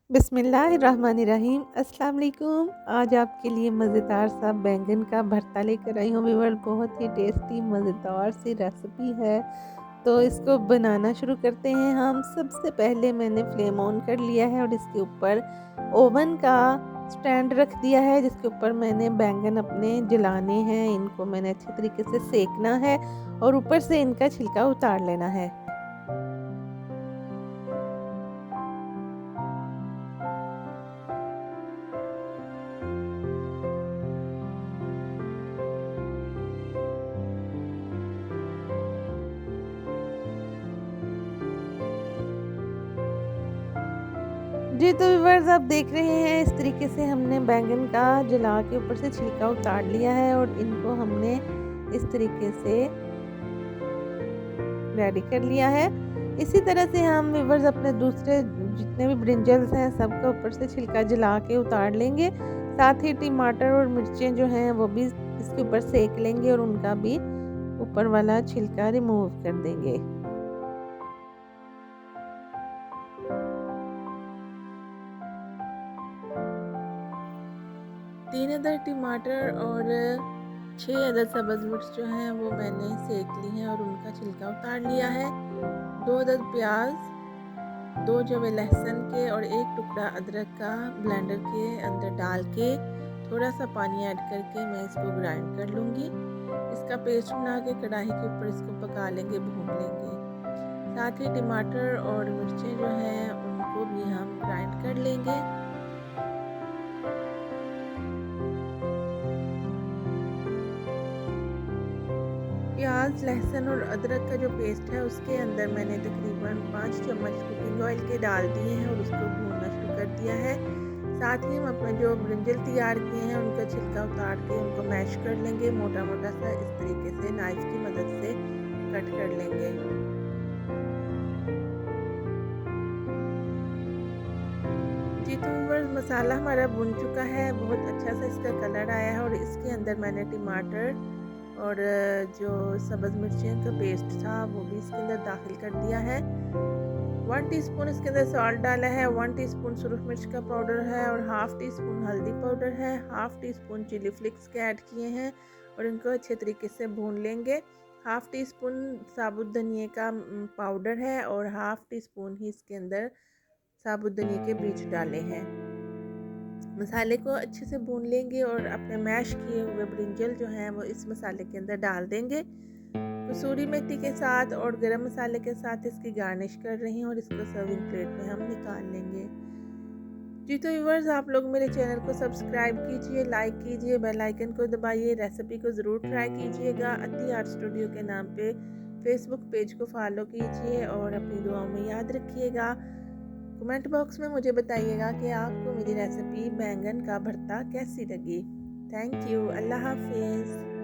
बिस्मिल्लाहिर्रहमानिर्रहीम। अस्सलाम वालेकुम। आज आपके लिए मज़ेदार सा बैंगन का भरता लेकर आई हूँ व्यूअर। बहुत ही टेस्टी मज़ेदार सी रेसिपी है। तो इसको बनाना शुरू करते हैं हम। सबसे पहले मैंने फ्लेम ऑन कर लिया है और इसके ऊपर ओवन का स्टैंड रख दिया है, जिसके ऊपर मैंने बैंगन अपने जलाने हैं। इनको मैंने अच्छे तरीके से सेकना है और ऊपर से इनका छिलका उतार लेना है। जी, तो व्यूअर्स आप देख रहे हैं इस तरीके से हमने बैंगन का जला के ऊपर से छिलका उतार लिया है और इनको हमने इस तरीके से रेडी कर लिया है। इसी तरह से हम व्यूअर्स अपने दूसरे जितने भी ब्रिंजल्स हैं सबका ऊपर से छिलका जला के उतार लेंगे। साथ ही टमाटर और मिर्चें जो हैं वो भी इसके ऊपर सेक लेंगे और उनका भी ऊपर वाला छिलका रिमूव कर देंगे। 3 अदद टमाटर और 6 अदद सब्ज़ मिर्च जो हैं वो मैंने सेक ली हैं और उनका छिलका उतार लिया है। 2 अदद प्याज, 2 जवे लहसुन के और 1 टुकड़ा अदरक का ब्लेंडर के अंदर डाल के थोड़ा सा पानी ऐड करके मैं इसको ग्राइंड कर लूँगी। इसका पेस्ट बना के कढ़ाई के ऊपर इसको पका लेंगे, भून लेंगे। साथ ही टमाटर और मिर्चें जो हैं उनको भी हम ग्राइंड कर लेंगे। प्याज, लहसुन और अदरक का जो पेस्ट है उसके अंदर मैंने तकरीबन 5 चम्मच कुकिंग ऑयल के डाल दिए हैं और उसको भूनना शुरू कर दिया है। साथ ही हम अपने जो ब्रिंजल तैयार किए हैं उनका छिलका उतार के उनको मैश कर लेंगे, मोटा मोटा सा इस तरीके से नाइफ की मदद से कट कर लेंगे। जी, तो मसाला हमारा भुन चुका है, बहुत अच्छा सा इसका कलर आया है और इसके अंदर मैंने टमाटर और जो सब्ज़ मिर्चियों का पेस्ट था वो भी इसके अंदर दाखिल कर दिया है। 1 टीस्पून इसके अंदर सॉल्ट डाला है, 1 टीस्पून सुरख मिर्च का पाउडर है और हाफ़ टी स्पून हल्दी पाउडर है, half teaspoon chilli flakes के ऐड किए हैं और इनको अच्छे तरीके से भून लेंगे। हाफ़ टी स्पून साबुत धनिए का पाउडर है और हाफ़ टी स्पून ही इसके अंदर साबुत धनिए के बीज डाले हैं। मसाले को अच्छे से भून लेंगे और अपने मैश किए हुए ब्रिंजल जो हैं वो इस मसाले के अंदर डाल देंगे। कसूरी मेथी के साथ और गरम मसाले के साथ इसकी गार्निश कर रही हूँ और इसको सर्विंग प्लेट में हम निकाल लेंगे। जी, तो व्यूअर्स आप लोग मेरे चैनल को सब्सक्राइब कीजिए, लाइक कीजिए, बेल आइकन को दबाइए, रेसिपी को ज़रूर ट्राई कीजिएगा। अति आर्ट स्टूडियो के नाम पे फेसबुक पेज को फॉलो कीजिए और अपनी दुआओं में याद रखिएगा। कमेंट बॉक्स में मुझे बताइएगा कि आपको मेरी रेसिपी बैंगन का भरता कैसी लगी। Thank you. अल्लाह हाफिज़।